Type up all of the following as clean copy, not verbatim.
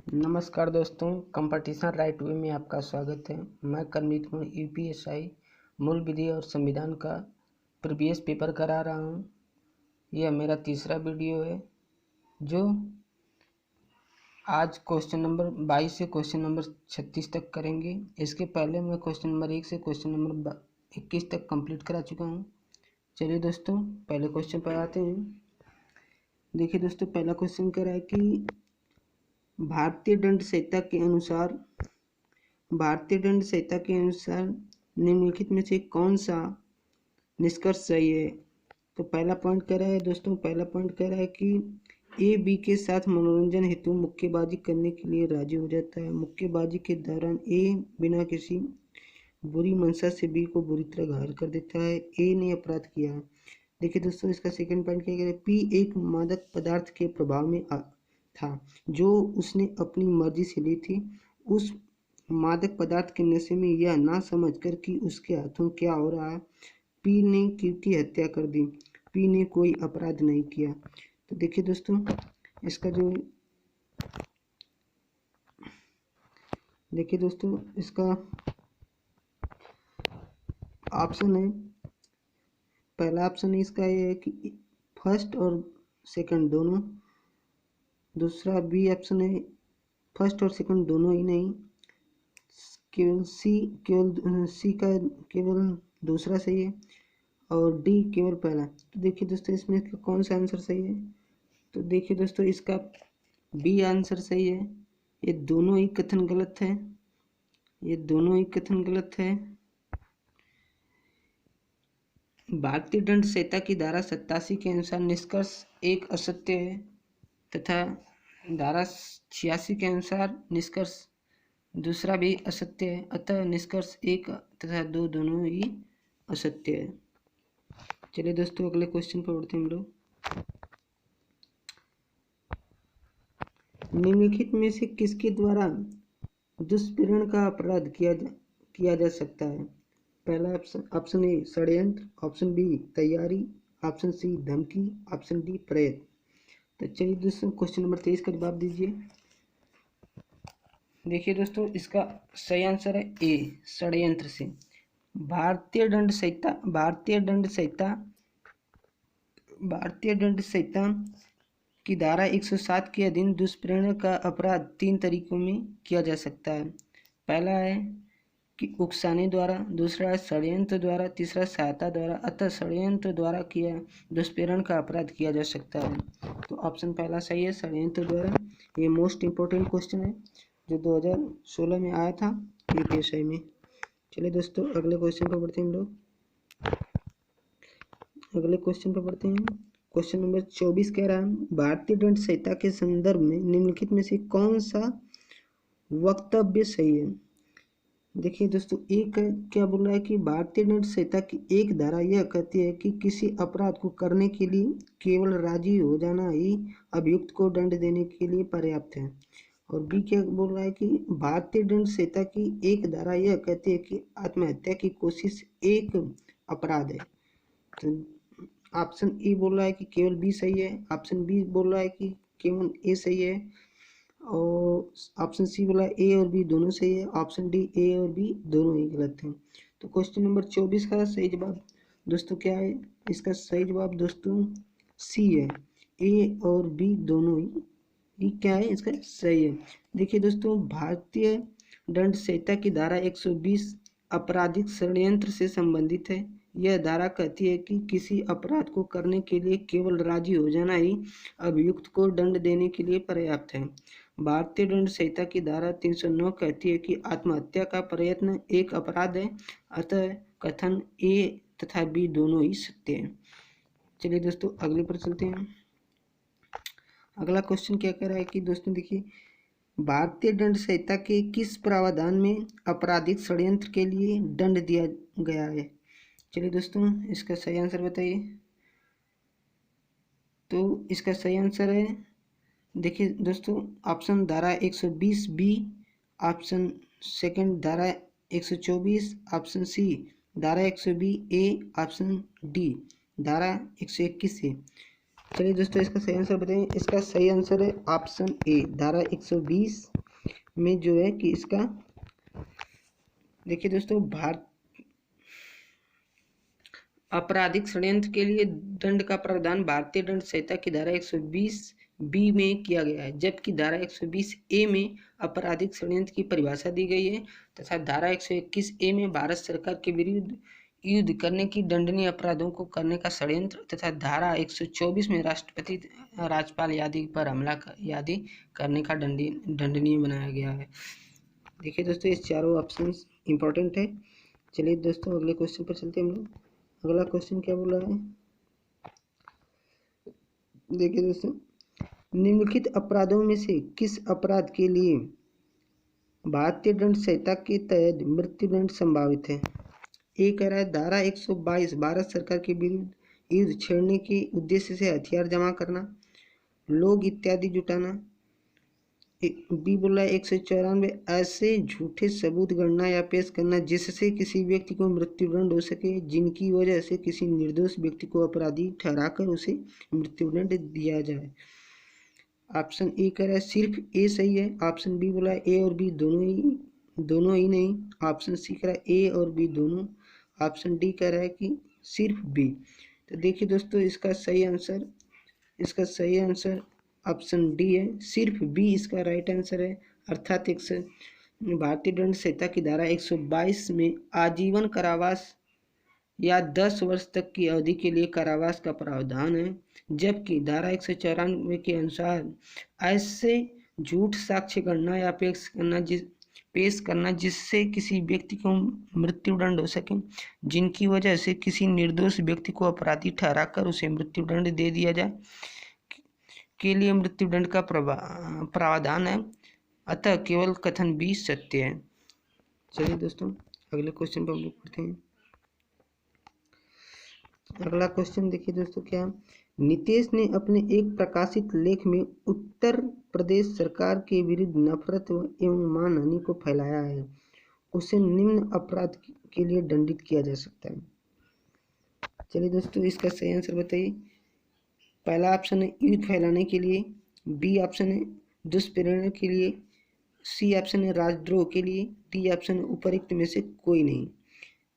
नमस्कार दोस्तों, competition right way में आपका स्वागत है। मैं करमीत हूँ। यूपीएसआई मूल विधि और संविधान का प्रीवियस पेपर करा रहा हूँ। यह मेरा तीसरा वीडियो है जो आज क्वेश्चन नंबर 22 से क्वेश्चन नंबर 36 तक करेंगे। इसके पहले मैं क्वेश्चन नंबर 1 से क्वेश्चन नंबर 21 तक कंप्लीट करा चुका हूँ। चलिए दोस्तों, पहले क्वेश्चन पर आते हैं। देखिए दोस्तों, पहला क्वेश्चन कह रहा है कि भारतीय दंड संहिता के अनुसार निम्नलिखित में से कौन सा निष्कर्ष सही है। तो पहला पॉइंट कह रहा है दोस्तों, कि ए बी के साथ मनोरंजन हेतु मुक्केबाजी करने के लिए राजी हो जाता है। मुक्केबाजी के दौरान ए बिना किसी बुरी मंशा से बी को बुरी तरह घायल कर देता है। ए ने अपराध किया। देखिए दोस्तों, इसका सेकंड पॉइंट क्या कह रहा है, पी एक मादक पदार्थ के प्रभाव में था जो उसने अपनी मर्जी से ली थी। उस मादक पदार्थ के नशे में यह ना समझकर कि उसके हाथों क्या हो रहा है, पी ने क्यू की हत्या कर दी। पी ने कोई अपराध नहीं किया। तो देखिए दोस्तों, इसका ऑप्शन है, पहला ऑप्शन इसका ये है कि फर्स्ट और सेकंड दोनों। दूसरा बी ऑप्शन है फर्स्ट और सेकंड दोनों ही नहीं, केवल सी का केवल दूसरा सही है और डी केवल पहला। तो देखिए दोस्तों, इसमें इसका कौन सा आंसर सही है। तो देखिए दोस्तों, इसका बी आंसर सही है। ये दोनों ही कथन गलत है। भारतीय दंड संहिता की धारा 87 के अनुसार निष्कर्ष एक असत्य है तथा धारा 86 के अनुसार निष्कर्ष दूसरा भी असत्य है। अतः निष्कर्ष 1 तथा 2 दोनों ही असत्य है। चलिए दोस्तों, अगले क्वेश्चन पर बढ़ते हैं हम लोग। निम्नलिखित में से किसके द्वारा दुष्प्रेरण का अपराध किया जा सकता है। पहला ऑप्शन ए षड्यंत्र, ऑप्शन बी तैयारी, ऑप्शन सी धमकी, ऑप्शन डी प्रयत्न। तो चलिए दोस्तों, क्वेश्चन नंबर 23 का जवाब दीजिए। देखिए दोस्तों, इसका सही आंसर है ए षड्यंत्र से। भारतीय दंड संहिता की धारा 107 के अधीन दुष्प्रेरण का अपराध 3 तरीकों में किया जा सकता है। पहला है कि उकसाने द्वारा, दूसरा है षड्यंत्र द्वारा, तीसरा सहायता द्वारा। अतः षड्यंत्र द्वारा किया दुष्प्रेरण का अपराध किया जा सकता है। तो ऑप्शन पहला सही है, षड्यंत्र द्वारा। ये मोस्ट इम्पोर्टेंट क्वेश्चन है जो 2016 में आया था यूपीएसआई में। चलिए दोस्तों, अगले क्वेश्चन पर बढ़ते हैं हम लोग। क्वेश्चन नंबर 24 कह रहा है, भारतीय दंड संहिता के संदर्भ में निम्नलिखित में से कौन सा वक्तव्य सही है। देखिए दोस्तों, एक क्या बोल रहा है कि भारतीय दंड संहिता की एक धारा यह कहती है कि किसी अपराध को करने के लिए केवल राजी हो जाना ही अभियुक्त को दंड देने के लिए पर्याप्त है। और बी क्या बोल रहा है कि भारतीय दंड संहिता की एक धारा यह कहती है कि आत्महत्या की कोशिश एक अपराध है। तो ऑप्शन ए बोल रहा है कि केवल बी सही है, ऑप्शन बी बोल रहा है कि केवल ए सही है, और ऑप्शन सी बोला ए और बी दोनों सही है, ऑप्शन डी ए और बी दोनों ही गलत हैं। तो क्वेश्चन नंबर 24 का सही जवाब दोस्तों क्या है। इसका सही जवाब दोस्तों सी है, ए और बी दोनों ही क्या है, इसका सही है। देखिए दोस्तों, भारतीय दंड संहिता की धारा 120 आपराधिक षड्यंत्र से संबंधित है। यह धारा कहती है कि किसी अपराध को करने के लिए केवल राजी हो जाना ही अभियुक्त को दंड देने के लिए पर्याप्त है। भारतीय दंड संहिता की धारा 309 कहती है कि आत्महत्या का प्रयत्न एक अपराध है। अतः कथन ए तथा बी दोनों ही सत्य हैं। चलिए दोस्तों, अगले पर चलते हैं। अगला क्वेश्चन क्या कह रहा है कि दोस्तों देखिए, भारतीय दंड संहिता के किस प्रावधान में आपराधिक षड्यंत्र के लिए दंड दिया गया है। चलिए दोस्तों, इसका सही आंसर बताइए। तो इसका सही आंसर है, देखिए दोस्तों, ऑप्शन धारा 120 बी, ऑप्शन सेकंड धारा 124, ऑप्शन सी धारा 120 ए, ऑप्शन डी धारा 121 ए। चलिए दोस्तों, इसका सही आंसर बताइए। इसका सही आंसर है ऑप्शन ए धारा 120 में जो है कि इसका देखिए दोस्तों, आपराधिक षड्यंत्र के लिए दंड का प्रावधान भारतीय दंड संहिता की धारा 120 बी में किया गया है, जबकि धारा 120 ए में आपराधिक षड्यंत्र की परिभाषा दी गई है तथा धारा 121 ए में भारत सरकार के विरुद्ध युद्ध करने की दंडनीय अपराधों को करने का षड्यंत्र तथा धारा 124 में राष्ट्रपति राज्यपाल आदि पर हमला आदि करने का दंडनीय बनाया गया है। देखिए दोस्तों, ये चारों ऑप्शन इंपॉर्टेंट है। चलिए दोस्तों, अगले क्वेश्चन पर चलते हैं हम लोग। अगला क्वेश्चन क्या बोला है, देखिए दोस्तों, निम्नलिखित अपराधों में से किस अपराध के लिए भारतीय दंड संहिता के तहत मृत्युदंड संभावित है। ए कह रहा है धारा 122 भारत सरकार के विरुद्ध युद्ध छेड़ने के उद्देश्य से हथियार जमा करना, लोग इत्यादि जुटाना। बी बोला है 194 ऐसे झूठे सबूत गणना या पेश करना जिससे किसी व्यक्ति को मृत्युदंड हो सके, जिनकी वजह से किसी निर्दोष व्यक्ति को अपराधी ठहराकर उसे मृत्युदंड दिया जाए। ऑप्शन ए कह रहा है सिर्फ ए सही है। ऑप्शन बी बोला है ए और बी दोनों ही नहीं। ऑप्शन सी कह रहा है ए और बी दोनों। ऑप्शन डी कह रहा है कि सिर्फ बी। तो देखिए दोस्तों, इसका सही आंसर ऑप्शन डी है, सिर्फ बी इसका राइट आंसर है। अर्थात भारतीय दंड संहिता की धारा 122 में आजीवन कारावास या 10 वर्ष तक की अवधि के लिए कारावास का प्रावधान है, जबकि धारा 194 के अनुसार ऐसे झूठ साक्ष्य गणना या पेश करना जिससे किसी व्यक्ति को मृत्युदंड हो सके, जिनकी वजह से किसी निर्दोष व्यक्ति को अपराधी ठहराकर उसे मृत्युदंड दे दिया जाए, के लिए मृत्युदंड का प्रावधान है। अतः केवल कथन बी सत्य है। चलिए दोस्तों, अगले क्वेश्चन पर हम लोग पढ़ते हैं। अगला क्वेश्चन देखिए दोस्तों, क्या नीतीश ने अपने एक प्रकाशित लेख में उत्तर प्रदेश सरकार के विरुद्ध नफरत एवं मानहानि को फैलाया है, उसे निम्न अपराध के लिए दंडित किया जा सकता है। चलिए दोस्तों, इसका सही आंसर बताइए। पहला ऑप्शन है युद्ध फैलाने के लिए, बी ऑप्शन है दुष्प्रेरणा के लिए, सी ऑप्शन है राजद्रोह के लिए, डी ऑप्शन है उपरोक्त में से कोई नहीं।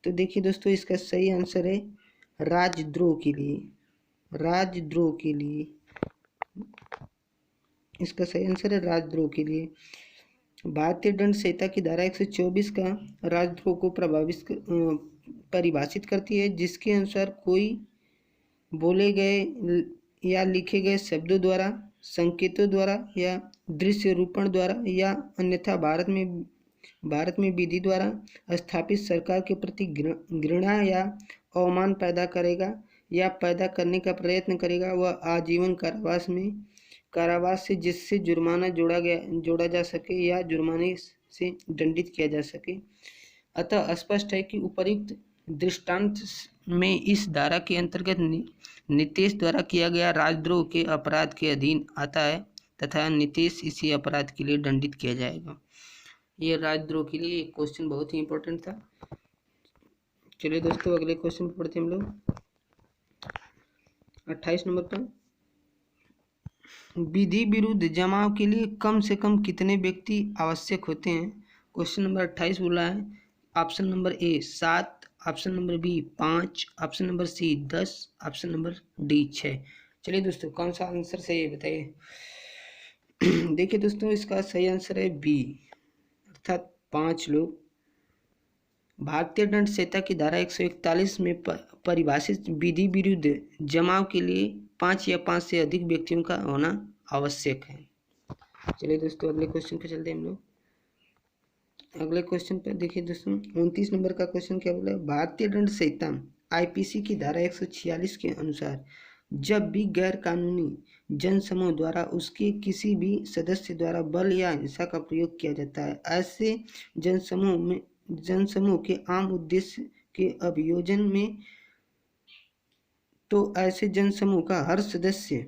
तो देखिए दोस्तों, इसका सही आंसर है राजद्रोह के लिए। राजद्रोह के लिए इसका सही आंसर है राजद्रोह के लिए। भारतीय दंड संहिता की धारा 124 का राजद्रोह को परिभाषित करती है, जिसके अनुसार कोई बोले गए या लिखे गए शब्दों द्वारा, संकेतों द्वारा या दृश्य रूपण द्वारा या अन्यथा भारत में विधि द्वारा स्थापित सरकार के प्रति घृणा या अवमान पैदा करेगा या पैदा करने का प्रयत्न करेगा, वह आजीवन कारावास से जिससे जुर्माना जोड़ा जा सके या जुर्माने से दंडित किया जा सके। अतः स्पष्ट है कि उपर्युक्त दृष्टांत में इस धारा के अंतर्गत नीतीश द्वारा किया गया राजद्रोह के अपराध के अधीन आता है तथा नीतीश इसी अपराध के लिए दंडित किया जाएगा। यह राजद्रोह के लिए एक क्वेश्चन बहुत ही इंपॉर्टेंट था। चलिए दोस्तों, अगले क्वेश्चन पढ़ते हैं हम लोग। 28 नंबर पर, विधि विरुद्ध जमाव के लिए कम से कम कितने व्यक्ति आवश्यक होते हैं। क्वेश्चन नंबर 28 बोला है option number A 7, option number B 5, option number C 10, option number D 6। चलिए दोस्तों, कौन सा आंसर सही है बताइए। देखिए दोस्तों, इसका सही आंसर है बी, अर्थात 5 लोग। भारतीय दंड संहिता की धारा 141 में परिभाषित विधि विरुद्ध जमाव के लिए 5 या 5 से अधिक व्यक्तियों का होना आवश्यक है। चलिए दोस्तों, अगले क्वेश्चन पे चलते हैं हम लोग। अगले क्वेश्चन पर देखिए दोस्तों, 29 नंबर का क्वेश्चन क्या बोला है। भारतीय दंड संहिता आईपीसी की धारा 146 के अनुसार जब भी गैर कानूनी जनसमूह द्वारा उसके किसी भी सदस्य द्वारा बल या हिंसा का प्रयोग किया जाता है, ऐसे जनसमूह के आम उद्देश्य के अभियोजन में तो ऐसे जनसमूह का हर सदस्य ...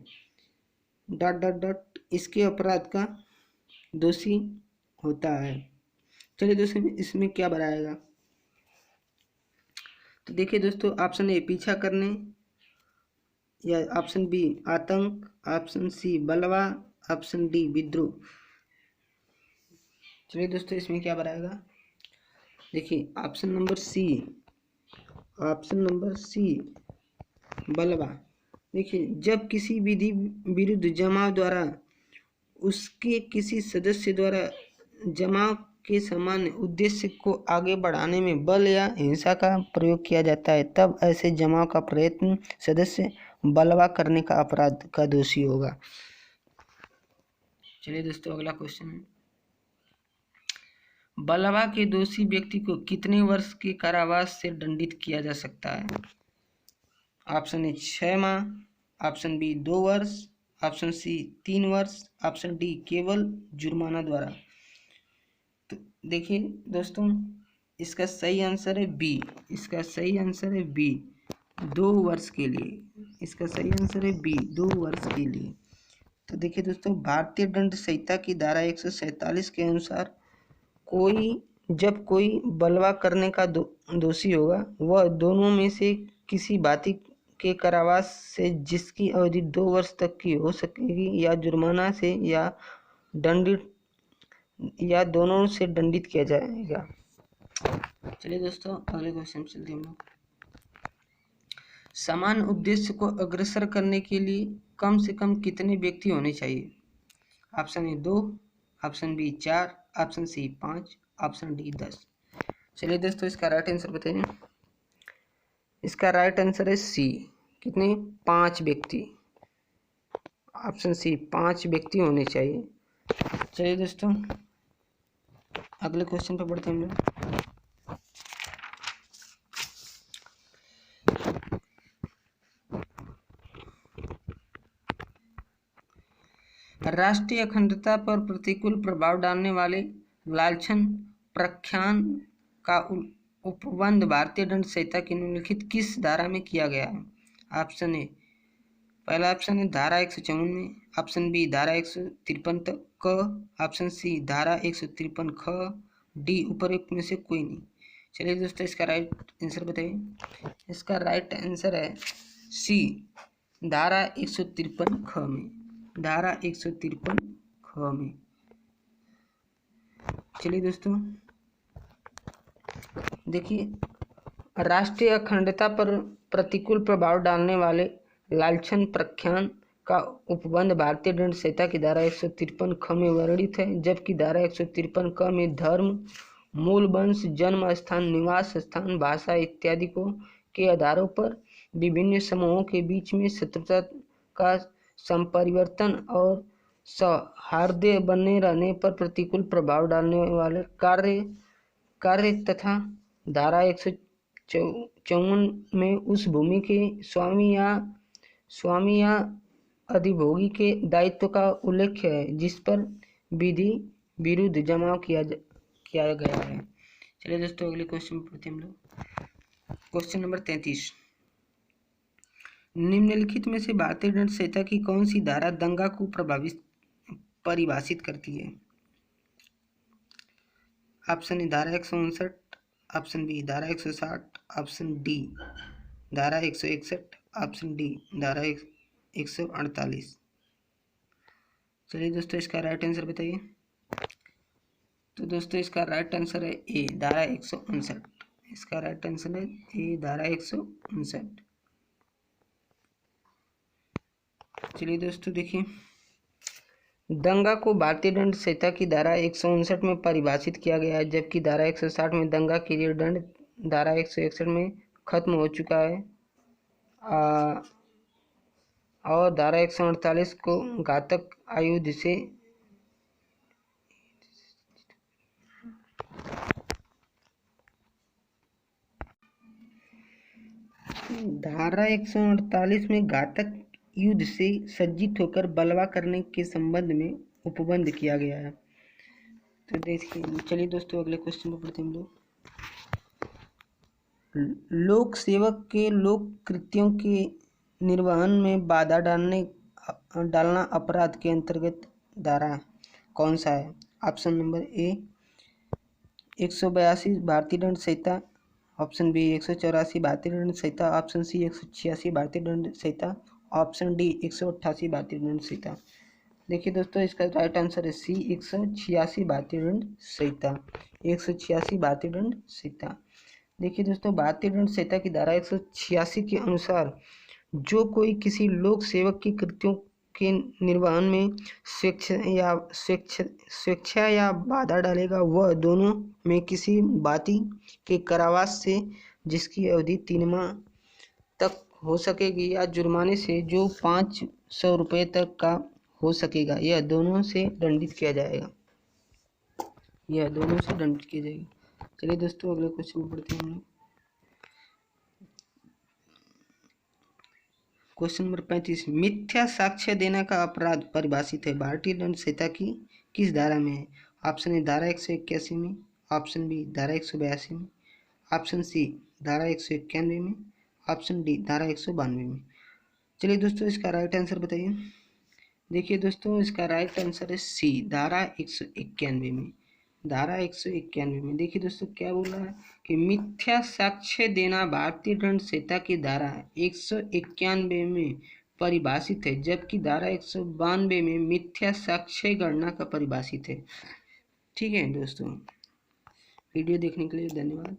इसके अपराध का दोषी होता है। चलिए दोस्तों, इसमें क्या बनाएगा। तो देखिए दोस्तों, ऑप्शन ए पीछा करने, या ऑप्शन बी आतंक, ऑप्शन सी बलवा, ऑप्शन डी विद्रोह। चलिए दोस्तों इसमें क्या बनाएगा, देखिए ऑप्शन नंबर सी बलवा। देखिए जब किसी विधि विरुद्ध जमाव द्वारा उसके किसी सदस्य द्वारा जमाव के सामान्य उद्देश्य को आगे बढ़ाने में बल या हिंसा का प्रयोग किया जाता है, तब ऐसे जमाव का प्रयत्न सदस्य बलवा करने का अपराध का दोषी होगा। चलिए दोस्तों अगला क्वेश्चन, बलवा के दोषी व्यक्ति को कितने वर्ष के कारावास से दंडित किया जा सकता है? ऑप्शन ए 6 माह, ऑप्शन बी 2 वर्ष, ऑप्शन सी 3 वर्ष, ऑप्शन डी केवल जुर्माना द्वारा। तो देखिए दोस्तों इसका सही आंसर है बी, 2 वर्ष के लिए। इसका सही आंसर है बी, 2 वर्ष के लिए। तो देखिए दोस्तों भारतीय दंड संहिता की धारा 147 के अनुसार जब कोई बलवा करने का दोषी होगा वह दोनों में से किसी बाती के कारावास से जिसकी अवधि 2 वर्ष तक की हो सकेगी या जुर्माना से या दंडित या दोनों से दंडित किया जाएगा। चलिए दोस्तों अगले क्वेश्चन चलते हम लोग। समान उद्देश्य को अग्रसर करने के लिए कम से कम कितने व्यक्ति होने चाहिए? Option A 2, option B 4, option C 5, option D 10। चलिए दोस्तों इसका राइट आंसर बताइए। इसका राइट आंसर है सी, कितने? 5 व्यक्ति। ऑप्शन सी 5 व्यक्ति होने चाहिए। चलिए दोस्तों अगले क्वेश्चन पर बढ़ते हैं हम लोग। राष्ट्रीय अखंडता पर प्रतिकूल प्रभाव डालने वाले लांछन प्रख्यान का उपबंध भारतीय दंड संहिता की निम्नलिखित किस धारा में किया गया है? ऑप्शन ए, पहला ऑप्शन है धारा 154 में, ऑप्शन बी धारा 153 क, ऑप्शन सी धारा 153 ख, डी उपरोक्त में से कोई नहीं। चलिए दोस्तों इसका राइट आंसर बताइए। इसका राइट आंसर है सी, धारा 153 ख में, धारा 153 ख में। चलिए दोस्तों देखिए राष्ट्रीय अखंडता पर प्रतिकूल प्रभाव डालने वाले लांछन प्रख्यान का उपबंध भारतीय दंड संहिता की धारा 153 ख में वर्णित है, जबकि धारा 153 क में धर्म, मूल वंश, जन्म स्थान, निवास स्थान, भाषा इत्यादि को के आधारों पर विभिन्न समूहों के बीच में शत्रुता का संपरिवर्तन और सौहार्द बने रहने पर प्रतिकूल प्रभाव डालने वाले कार्य तथा धारा 154 में उस भूमि के स्वामी या अधिभोगी के दायित्व का उल्लेख है जिस पर विधि विरुद्ध जमाव किया गया है। चलिए दोस्तों अगले क्वेश्चन पर पढ़ते हैं हम लोग। क्वेश्चन नंबर 33, निम्नलिखित में से भारतीय दंड संहिता की कौन सी धारा दंगा को परिभाषित करती है? ऑप्शन ए धारा 159, ऑप्शन बी धारा 160, ऑप्शन डी धारा 161, ऑप्शन डी धारा 148। चलिए दोस्तों इसका राइट आंसर बताइए। तो दोस्तों इसका राइट आंसर है ए, धारा 159। इसका राइट आंसर है ए, धारा 159। चलिए दोस्तों देखिए दंगा को भारतीय दंड संहिता की धारा 159 में परिभाषित किया गया है, जबकि धारा 160 में दंगा के लिए दंड धारा 161 में खत्म हो चुका है और धारा 148 को घातक आयुध से धारा 148 में घातक युद्ध से सज्जित होकर बलवा करने के संबंध में उपबंध किया गया है। तो देखिए चलिए दोस्तों अगले क्वेश्चन पर पढ़ते हैं हम लोग। लोक सेवक के लोक कृत्यों के निर्वहन में बाधा डालना अपराध के अंतर्गत धारा कौन सा है? ऑप्शन नंबर ए 182 भारतीय दंड संहिता, ऑप्शन बी 184 भारतीय दंड संहिता, ऑप्शन सी 186 भारतीय दंड संहिता, ऑप्शन डी 188 भारतीय दंड संहिता। देखिए दोस्तों, इसका राइट आंसर है सी, 186 भारतीय दंड संहिता। 186 भारतीय दंड संहिता। देखिए दोस्तों, भारतीय दंड संहिता की धारा 186 के अनुसार जो कोई किसी लोक सेवक की कृत्यों के निर्वहन में स्वेच्छा या बाधा डालेगा, वह दोनों में किसी बाती के कारावास से जिसकी अवधि 3 माह तक हो सकेगी या जुर्माने से जो 500 रुपये तक का हो सकेगा, यह दोनों से दंडित किया जाएगा। यह दोनों से दंडित किया जाएगा। चलिए दोस्तों, अगले क्वेश्चन में पढ़ते हैं हम लोग। क्वेश्चन नंबर 35, मिथ्या साक्ष्य देने का अपराध परिभाषित है भारतीय दंड संहिता की किस धारा में है? ऑप्शन ए धारा 181 में, ऑप्शन बी धारा 182 में, ऑप्शन सी धारा 191 में, ऑप्शन डी धारा 192 में। चलिए दोस्तों, इसका राइट आंसर बताइए। देखिए दोस्तों, इसका राइट आंसर है सी, धारा 191 में। धारा 191 में देखिए दोस्तों क्या बोल रहा है कि मिथ्या साक्ष्य देना भारतीय दंड संहिता की धारा 191 में परिभाषित है, जबकि धारा 192 में मिथ्या साक्ष्य गणना का परिभाषित है। ठीक है दोस्तों, वीडियो देखने के लिए धन्यवाद।